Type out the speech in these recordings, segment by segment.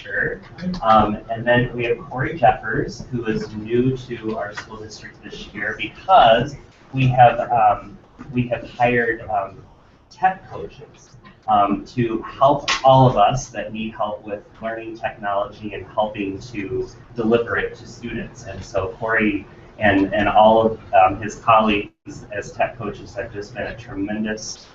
sure. And then we have Corey Jeffers, who is new to our school district this year because we have hired tech coaches to help all of us that need help with learning technology and helping to deliver it to students. And so Corey and all of his colleagues as tech coaches have just been a tremendous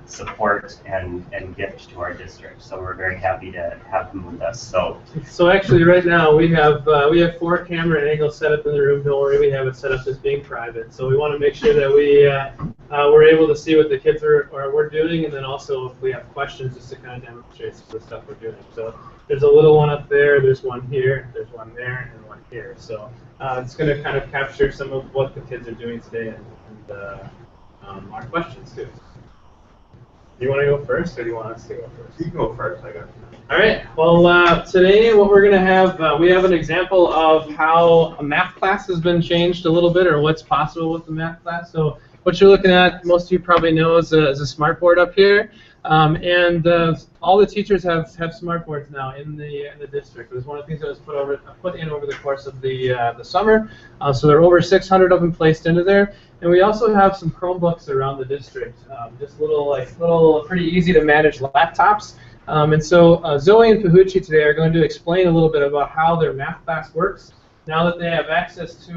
support and gift to our district. So we're very happy to have him with us. So actually right now we have 4 camera angles set up in the room. Don't worry, we have it set up as being private. So we want to make sure that we're able to see what the kids we're doing, and then also if we have questions, just to kind of demonstrate some of the stuff we're doing. So there's a little one up there, there's one here, there's one there, and one here. So it's going to kind of capture some of what the kids are doing today and our questions too. Do you want to go first, or do you want us to go first? You can go first, I got you. All right. Well, today what we're going to have, we have an example of how a math class has been changed a little bit, or what's possible with the math class. So what you're looking at, most of you probably know, is a smartboard up here. And all the teachers have smartboards now in the district. It was one of the things that was put in over the course of the summer. So there are over 600 of them placed into there. And we also have some Chromebooks around the district, just little pretty easy to manage laptops. And so Zoe and Pahuchi today are going to explain a little bit about how their math class works now that they have access to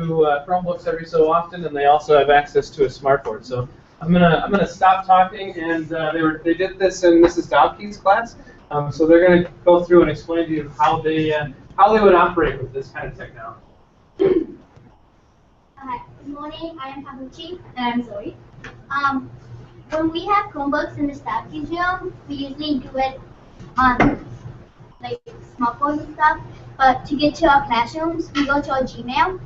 Chromebooks every so often, and they also have access to a smartboard. So I'm gonna stop talking, and they did this in Mrs. Dowkey's class. So they're going to go through and explain to you how they would operate with this kind of technology. Hi, good morning. I am Pahuchi, and I'm Zoe. When we have Chromebooks in the staff room, we usually do it on like smartphones and stuff. But to get to our classrooms, we go to our Gmail.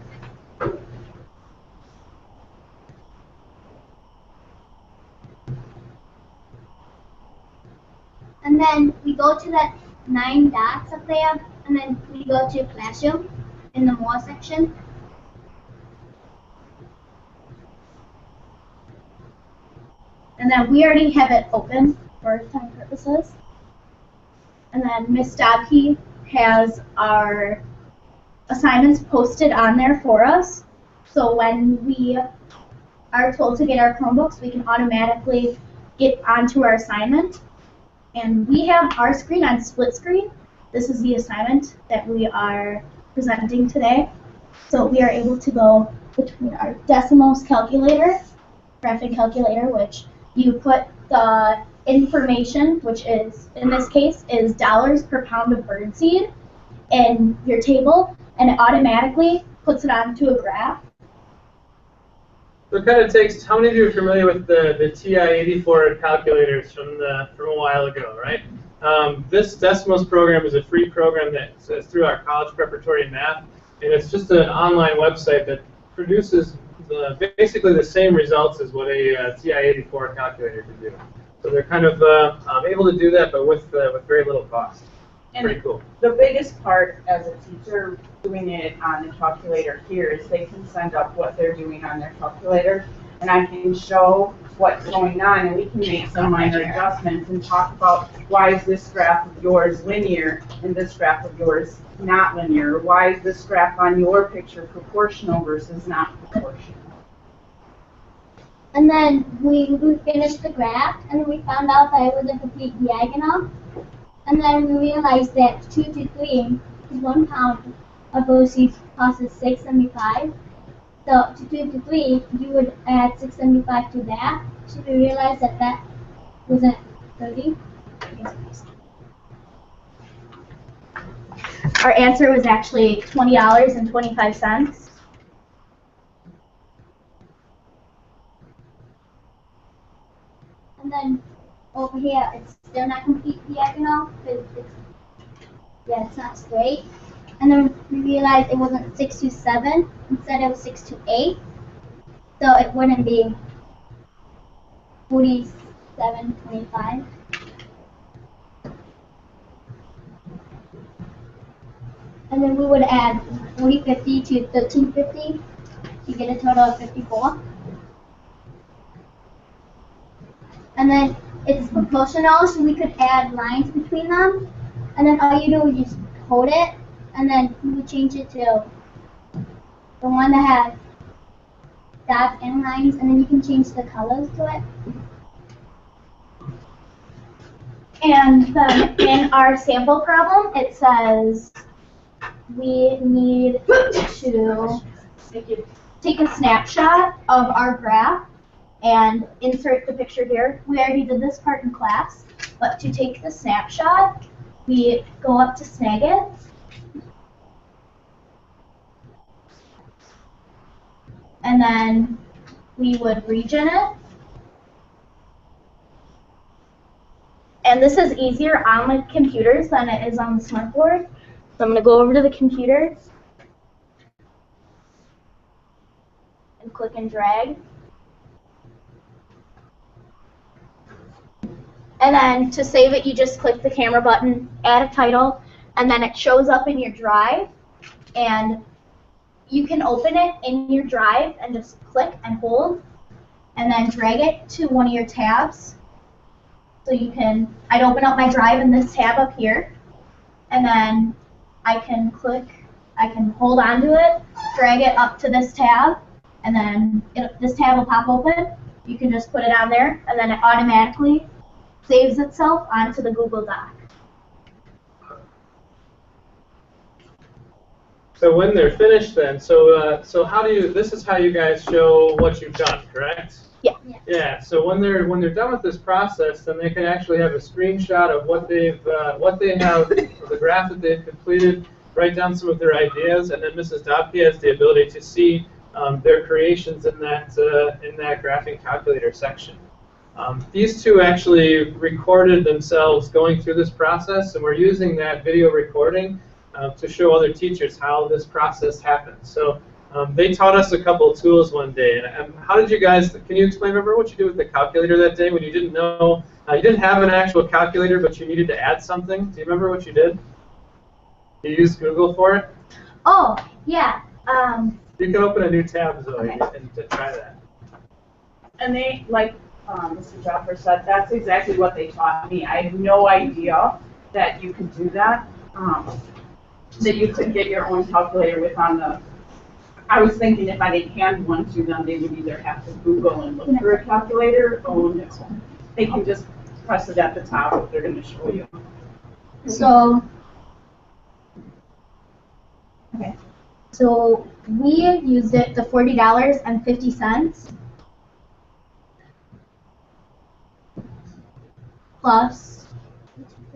And then we go to that 9 dots up there, and then we go to Classroom in the More section. And then we already have it open for time purposes. And then Ms. Dobke has our assignments posted on there for us. So when we are told to get our Chromebooks, we can automatically get onto our assignment. And we have our screen on split screen. This is the assignment that we are presenting today. So we are able to go between our Desmos calculator, graphing calculator, which you put the information, which is, in this case, is dollars per pound of birdseed in your table, and it automatically puts it onto a graph. So it kind of takes, how many of you are familiar with the TI-84 calculators from a while ago, right? This Desmos program is a free program that's through our college preparatory math, and it's just an online website that produces basically the same results as what a TI-84 calculator can do. So they're kind of able to do that, but with very little cost. And pretty cool. The biggest part as a teacher doing it on the calculator here is they can send up what they're doing on their calculator, and I can show what's going on, and we can make some minor adjustments and talk about why is this graph of yours linear and this graph of yours not linear, or why is this graph on your picture proportional versus not proportional. And then we finished the graph, and we found out that it was a complete diagonal. And then we realized that 2 to 3 is 1 pound of birdseed costs $6.75. So to 2 to 3, you would add $6.75 to that. So we realized that that wasn't 30. Our answer was actually $20.25. And then over here, it's still not complete diagonal because it's not straight. And then we realized it wasn't 6 to 7, instead it was 6 to 8. So it wouldn't be 47.25. And then we would add 40.50 to 13.50 to get a total of 54. And then it's proportional, so we could add lines between them. and then all you do is just hold it, and then you would change it to the one that has dots and lines, and then you can change the colors to it. And then in our sample problem, it says we need to take a snapshot of our graph and insert the picture here. We already did this part in class, but to take the snapshot, we go up to Snagit. And then we would region it. And this is easier on the computers than it is on the smartboard. So I'm going to go over to the computer and click and drag. And then to save it, you just click the camera button, add a title, and then it shows up in your drive. And you can open it in your drive and just click and hold, and then drag it to one of your tabs. So you can, I'd open up my drive in this tab up here, and then I can hold onto it, drag it up to this tab, and then this tab will pop open. You can just put it on there, and then it automatically saves itself onto the Google Doc. So when they're finished then, so how do you, this is how you guys show what you've done, correct? Yeah. Yeah, so when they're done with this process, then they can actually have a screenshot of what they have, the graph that they've completed, write down some of their ideas, and then Mrs. Dobke has the ability to see their creations in that graphing calculator section. These two actually recorded themselves going through this process, and we're using that video recording to show other teachers how this process happens. So they taught us a couple of tools one day. And how did you guys, can you explain, remember what you did with the calculator that day when you didn't know, you didn't have an actual calculator, but you needed to add something? Do you remember what you did? You used Google for it? Oh, yeah. You can open a new tab, Zoe, and to try that. And they, like Mr. Joffer said, that's exactly what they taught me. I had no idea that you could do that. That you could get your own calculator with on the, I was thinking if I didn't hand one to them, they would either have to Google and look for a calculator, or they can just press it at the top if they're going to show you. So, okay. So we used it the $40.50 plus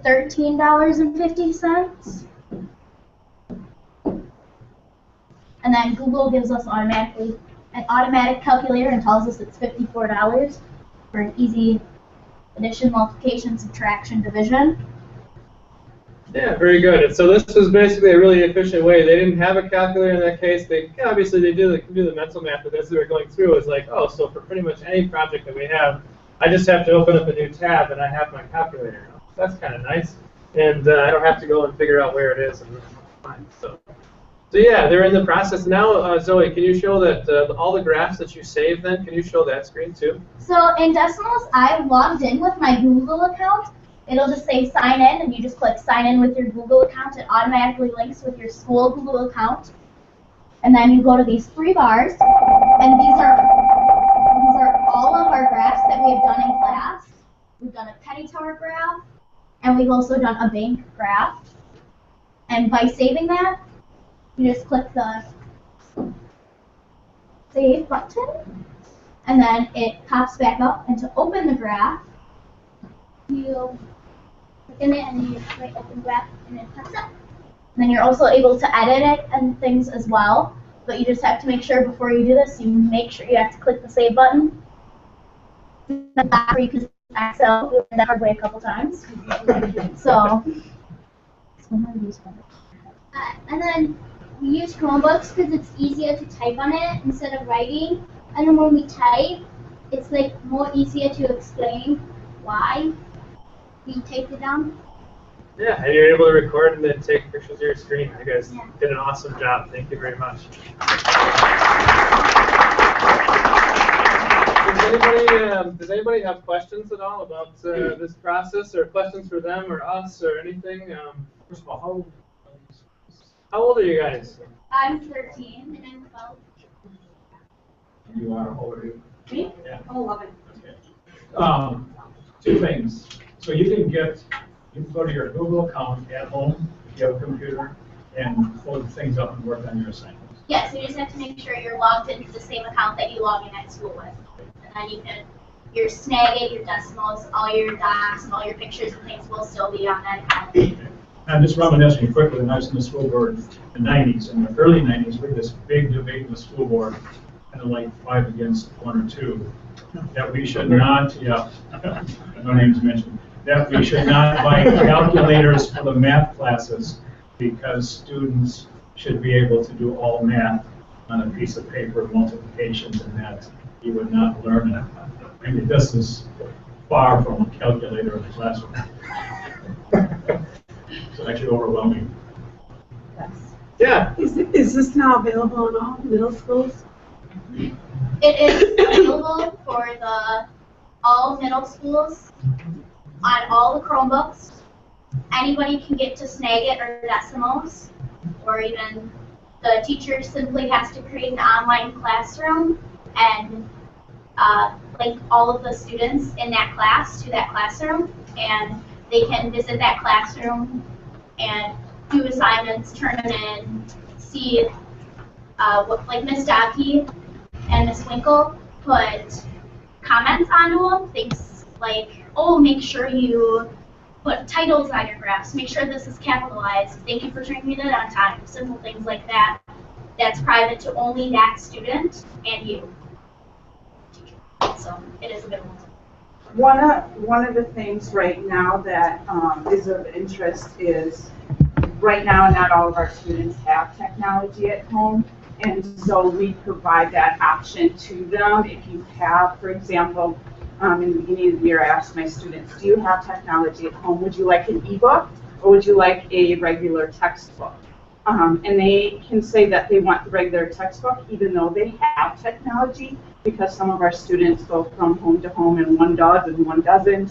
$13.50. And then Google gives us an automatic calculator and tells us it's $54 for an easy addition, multiplication, subtraction, division. Yeah, very good. And so this was basically a really efficient way. They didn't have a calculator in that case. They obviously they can do the mental math, but as they were going through, it was like, oh, so for pretty much any project that we have, I just have to open up a new tab and I have my calculator. That's kind of nice, and I don't have to go and figure out where it is and find it. So yeah, they're in the process now. Zoe, can you show that all the graphs that you saved? Then can you show that screen too? So in Desmos, I logged in with my Google account. It'll just say sign in, and you just click sign in with your Google account. It automatically links with your school Google account. And then you go to these three bars, and these are all of our graphs that we have done in class. We've done a penny tower graph, and we've also done a bank graph. And by saving that, you just click the save button, and then it pops back up. And to open the graph, you click in it and you write open graph, and it pops up. And then you're also able to edit it and things as well, but you just have to make sure before you do this, you make sure you have to click the save button. That's not free because Excel, we learned that hard way a couple times. So, and then we use Chromebooks because it's easier to type on it instead of writing. And then when we type, it's like more easier to explain why we typed it down. Yeah, and you're able to record and then take pictures of your screen. You guys did an awesome job. Thank you very much. Does anybody have questions at all about this process, or questions for them or us or anything? First of all, How old are you guys? I'm 13 and I'm 12. you are older. Me? Yeah. Oh, 11. Okay. Two things. So you can go to your Google account at home if you have a computer and load things up and work on your assignments. Yes, you just have to make sure you're logged into the same account that you log in at school with. And then you can, your Snagit, your Desmos, all your docs, and all your pictures and things will still be on that account. I'm just reminiscing quickly when I was in the school board in the 90s. In the early 90s, we had this big debate in the school board, kind of like 5 against 1 or 2, that we should not, no names mentioned, that we should not buy calculators for the math classes because students should be able to do all math on a piece of paper, multiplications, and that you would not learn it. I mean, this is far from a calculator in the classroom. It's actually overwhelming. Yeah. Is this now available in all middle schools? It is available for all middle schools on all the Chromebooks. Anybody can get to Snagit or Desmos, or even the teacher simply has to create an online classroom and link all of the students in that class to that classroom, and they can visit that classroom and do assignments, turn them in, see what, like Miss Dobke and Miss Winkle put comments onto them, things like, oh, make sure you put titles on your graphs, make sure this is capitalized, thank you for turning it in on time, simple things like that. That's private to only that student and you. So it is available. One of the things right now that is of interest is, right now not all of our students have technology at home, and so we provide that option to them. If you have, for example, in the beginning of the year I asked my students, do you have technology at home? Would you like an ebook or would you like a regular textbook? And they can say that they want the regular textbook even though they have technology, because some of our students go from home to home and one does and one doesn't.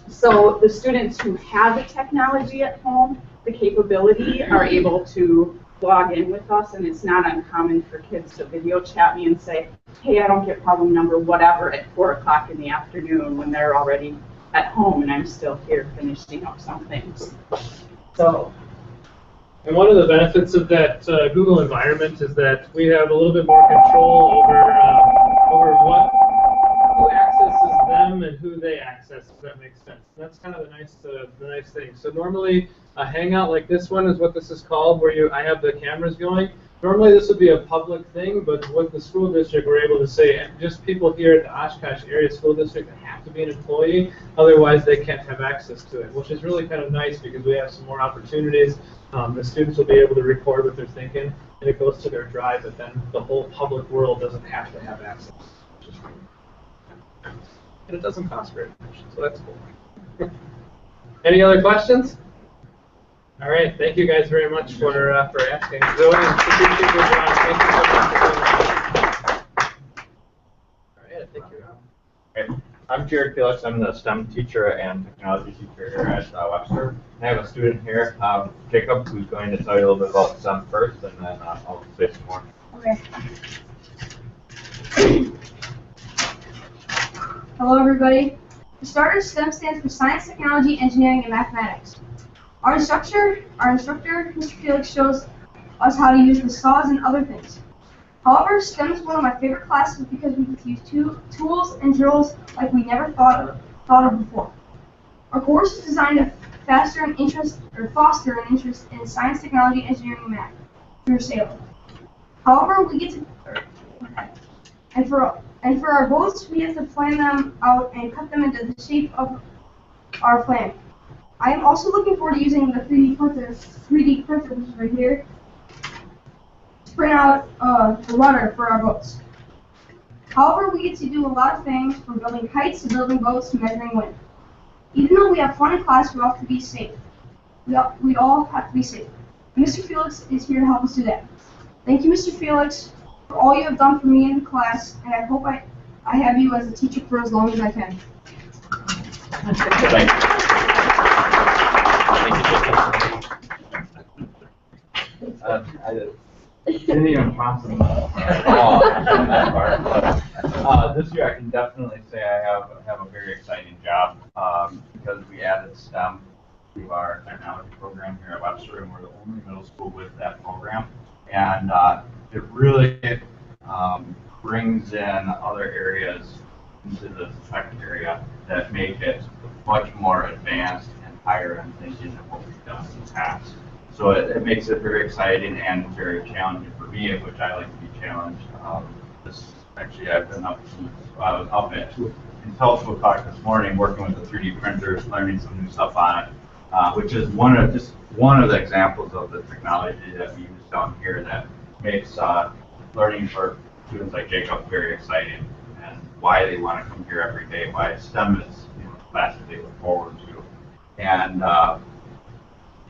So the students who have the technology at home, the capability, are able to log in with us, and it's not uncommon for kids to video chat me and say, hey, I don't get problem number whatever at 4 o'clock in the afternoon when they're already at home and I'm still here finishing up some things. So. And one of the benefits of that Google environment is that we have a little bit more control over who accesses them and who they access, if that makes sense. And that's kind of the nice thing. So normally a hangout like this one is what this is called, where I have the cameras going. Normally this would be a public thing, but with the school district we're able to say just people here at the Oshkosh Area School District have to be an employee, otherwise they can't have access to it, which is really kind of nice because we have some more opportunities. The students will be able to record what they're thinking, and it goes to their drive, but then the whole public world doesn't have to have access. And it doesn't cost very much, so that's cool. Any other questions? All right, thank you guys very much for asking. Zoe and John, thank you so much for doing that. All right, I think you're on. Okay. I'm Jared Felix. I'm the STEM teacher and technology teacher here at Webster. I have a student here, Jacob, who's going to tell you a little bit about STEM first, and then I'll say some more. Okay. Hello, everybody. For starters, STEM stands for Science, Technology, Engineering, and Mathematics. Our instructor, Mr. Felix, shows us how to use the saws and other things. However, STEM is one of my favorite classes because we get to use tools and drills like we never thought of before. Our course is designed to foster an interest in science, technology, engineering, and math through sailing. However, we get to and for our boats, we have to plan them out and cut them into the shape of our plan. I am also looking forward to using the 3D printer, which is right here, to print out the rudder for our boats. However, we get to do a lot of things, from building kites to building boats to measuring wind. Even though we have fun in class, we all have to be safe. We all have to be safe. And Mr. Felix is here to help us do that. Thank you, Mr. Felix, for all you have done for me in the class, and I hope I have you as a teacher for as long as I can. Thank you. Thank you. didn't even possibly. This year, I can definitely say I have a very exciting job because we added STEM to our technology program here at Webster, and we're the only middle school with that program. And it really brings in other areas into the tech area that make it much more advanced and higher end thinking than what we've done in the past. So it makes it very exciting and very challenging for me, which I like to be challenged. Actually, I've been up since I was up at until 2 o'clock this morning working with the 3D printers, learning some new stuff on it, which is one of the examples of the technology that we use down here that makes learning for students like Jacob very exciting, and why they want to come here every day, why STEM is the class that they look forward to. And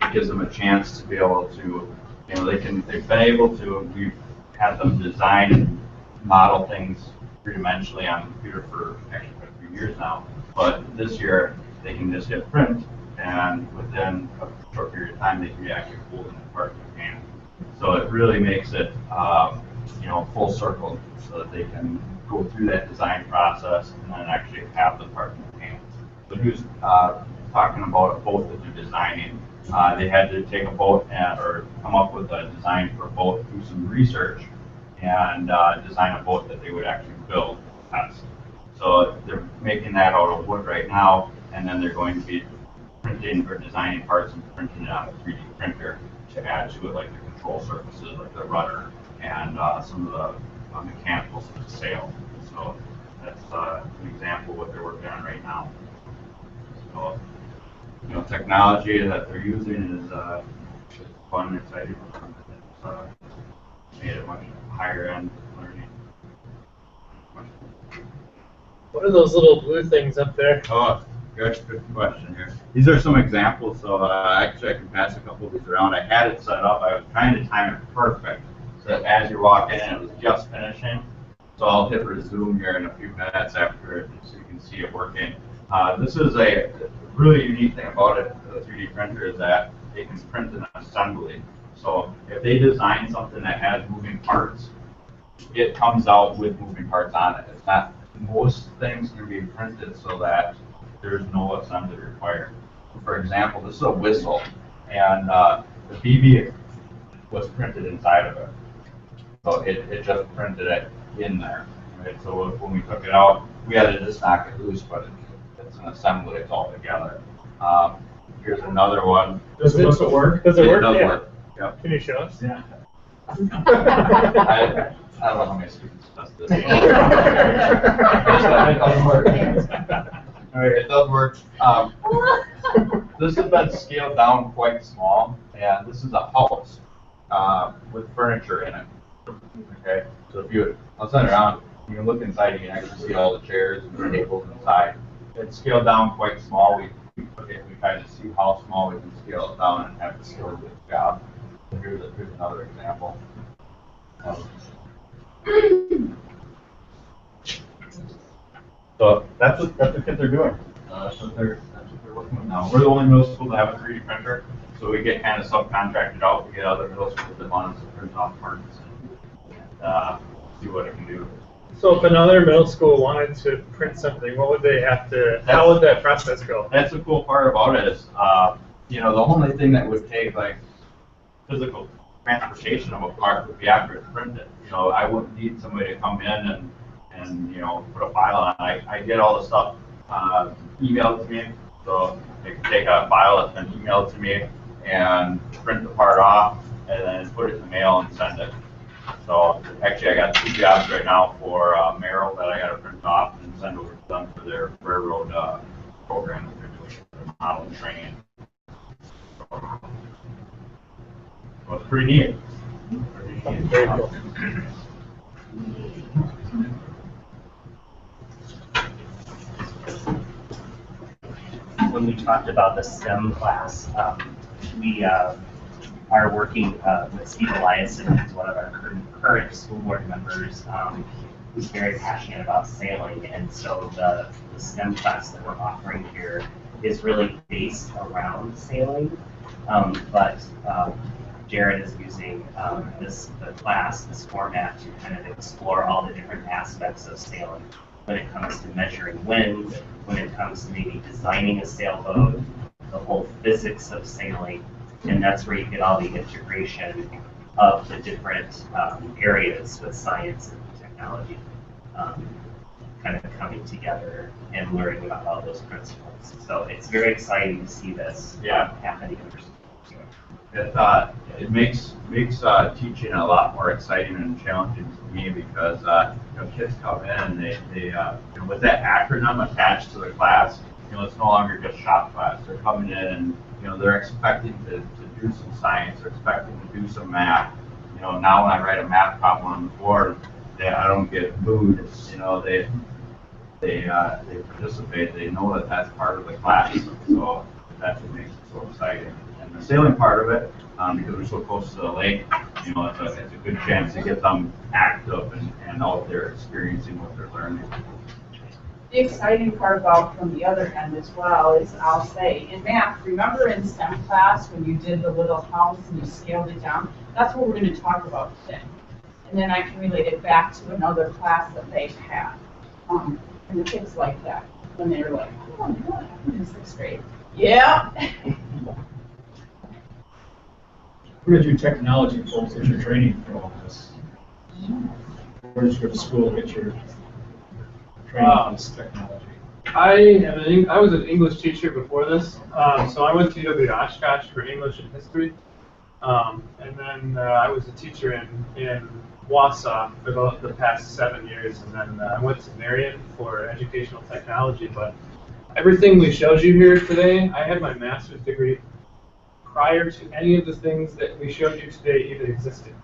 it gives them a chance to be able to, they've been able to, we've had them design and model things three-dimensionally on the computer for actually quite a few years now. But this year, they can just hit print, and within a short period of time, they can be actually holding the part in their hand. So it really makes it, full circle, so that they can go through that design process and then actually have the part in their hands. So who's talking about a boat that they're designing? They had to take a boat or come up with a design for a boat, do some research, and design a boat that they would actually build and test. So they're making that out of wood right now, and then they're going to be printing or designing parts and printing it on a 3D printer to add to it, like the control surfaces, like the rudder, and some of the mechanicals of the sail. So that's an example of what they're working on right now. So, technology that they're using is fun and exciting. It's made it much higher end learning. What are those little blue things up there? Oh, good question here. These are some examples, so actually I can pass a couple of these around. I had it set up, I was trying to time it perfect, so that as you walk in, it was just finishing. So I'll hit resume here in a few minutes after it, so you can see it working. This is a really unique thing about it, the 3D printer, is that it can print an assembly. So if they design something that has moving parts, it comes out with moving parts on it. It's not, most things can be printed so that there's no assembly required. For example, this is a whistle, and the BB was printed inside of it. So it just printed it in there. Right? So when we took it out, we had to just knock it loose, but it's an assembly, it's all together. Here's another one. Does it work? Does it work? It does Yeah. work. Yep. Can you show us? Yeah. I don't know how many students test this. It does work. All right, it does work. This has been scaled down quite small, and this is a house with furniture in it. Okay, so if I'll send it around, you can look inside, you can actually see all the chairs and the tables inside. It's scaled down quite small. We tried to see how small we can scale it down and have the skill to do the job. So here's another example. So that's what kids are doing. That's what they're working with now. We're the only middle school to have a 3D printer, so we get kind of subcontracted out. We get other middle schools that want us to print off parts and see what it can do. So if another middle school wanted to print something, what would they have to? How would that process go? That's the cool part about it is, the only thing that would take like physical transportation of a part would be after it's printed. I wouldn't need somebody to come in and put a file on. I get all the stuff emailed to me, so they can take a file that's been emailed to me and print the part off and then put it in the mail and send it. So actually, I got 2 jobs right now for Merrill that I got to print off and send over to them for their railroad program that they're doing, their model training. Well, it's pretty neat. Very cool. When we talked about the STEM class, we are working with Steve Eliason, who's one of our current school board members, who's very passionate about sailing. And so the STEM class that we're offering here is really based around sailing. But Jared is using this format to kind of explore all the different aspects of sailing. When it comes to measuring wind, when it comes to maybe designing a sailboat, the whole physics of sailing, and that's where you get all the integration of the different areas with science and technology kind of coming together and learning about all those principles. So it's very exciting to see this happening in our schools. It makes teaching a lot more exciting and challenging for me because kids come in and they with that acronym attached to the class, it's no longer just shop class. They're coming in and they're expecting to do some science, they're expecting to do some math. Now when I write a math problem on the board, I don't get booed. They participate. They know that that's part of the class. So that's what makes it so exciting. And the sailing part of it, because we're so close to the lake, it's a good chance to get them active and out there experiencing what they're learning. The exciting part about from the other end as well is, I'll say, in math, remember in STEM class when you did the little house and you scaled it down? That's what we're going to talk about today. And then I can relate it back to another class that they've had. And the kids like that when they're like, oh, what happened in 6th grade? Yeah. Where did your technology folks get your training for all this? Where did you go to school to get your training for this technology? I was an English teacher before this, so I went to UW Oshkosh for English and history, and then I was a teacher in Wausau for the past 7 years, and then I went to Marion for educational technology. But everything we showed you here today, I had my master's degree prior to any of the things that we showed you today even existed.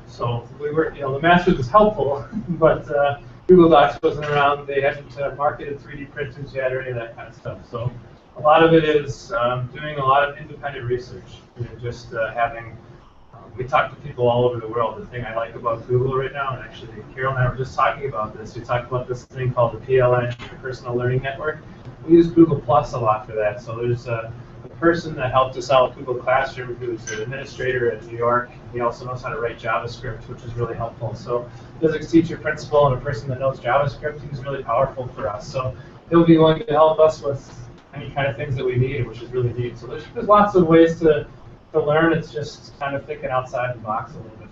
So we were, the master's was helpful, but Google Docs wasn't around. They hadn't marketed 3D printers yet or any of that kind of stuff. So a lot of it is doing a lot of independent research. Just having, we talk to people all over the world. The thing I like about Google right now, and actually Carol and I were just talking about this, we talked about this thing called the PLN, the Personal Learning Network. We use Google Plus a lot for that. So there's a person that helped us out, Google Classroom, who's an administrator in New York. He also knows how to write JavaScript, which is really helpful. So physics teacher, principal, and a person that knows JavaScript, he's really powerful for us. So he'll be willing to help us with any kind of things that we need, which is really neat. So there's lots of ways to learn. It's just kind of thinking outside the box a little bit.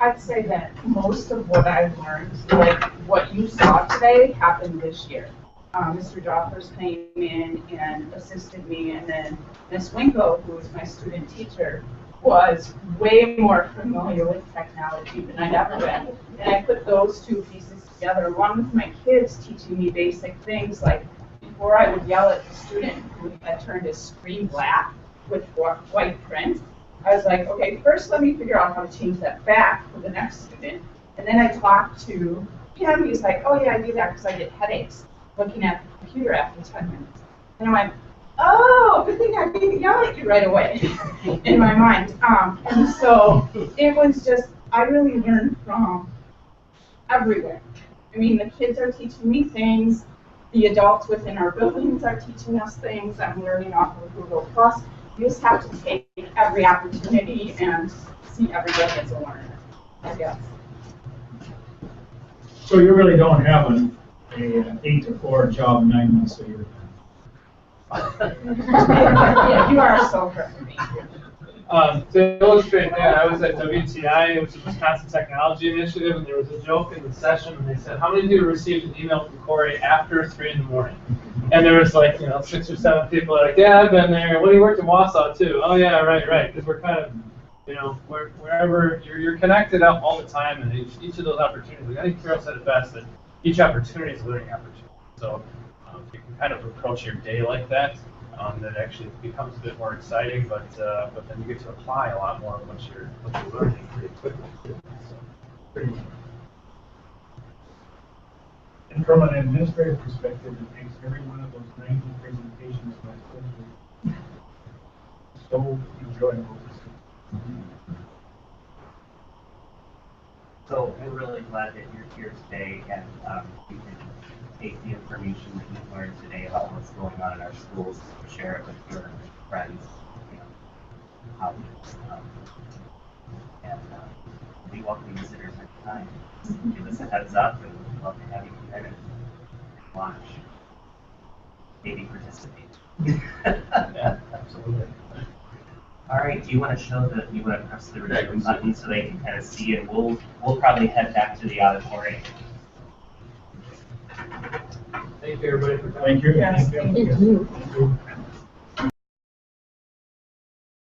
I'd say that most of what I've learned, like what you saw today, happened this year. Mr. Joffers came in and assisted me, and then Ms. Winkle, who was my student teacher, was way more familiar with technology than I'd ever been. And I put those two pieces together, along with my kids teaching me basic things, like before I would yell at the student who had turned his screen black with white print, I was like, okay, first let me figure out how to change that back for the next student. And then I talked to him, he's like, oh yeah, I do that because I get headaches looking at the computer after 10 minutes. And I went, oh, good thing I didn't yell at you right away in my mind. And so it was just, I really learned from everywhere. I mean, the kids are teaching me things, the adults within our buildings are teaching us things, I'm learning off of Google+. You just have to take every opportunity and see everybody as a learner, I guess. So you really don't have an 8 to 4 job 9 months a year. Yeah, you are so correct for me. To illustrate that, I was at WTI, which is the Wisconsin Technology Initiative, and there was a joke in the session, and they said, how many people received an email from Corey after 3 in the morning? And there was like, 6 or 7 people like, yeah, I've been there. Well, you worked in Wausau too. Oh yeah, right. Because we're kind of, wherever you're connected up all the time, and each of those opportunities. I think Carol said it best, that each opportunity is a learning opportunity. So if you can kind of approach your day like that, that actually becomes a bit more exciting, but then you get to apply a lot more of what you're learning pretty quickly. So, And from an administrative perspective, it makes every one of those 90 presentations so enjoyable. So we're really glad that you're here today, and you can take the information that you've learned today about what's going on in our schools, share it with your friends. out. And we welcome visitors anytime. Just give us a heads up, and we'd love to have you come in and watch. Maybe participate. Yeah, absolutely. All right, do you want to show the, you want to press the resume button so they can kind of see, and we'll probably head back to the auditorium. Thank you, everybody, for coming. Thank you. Yes, thank you. Thank you.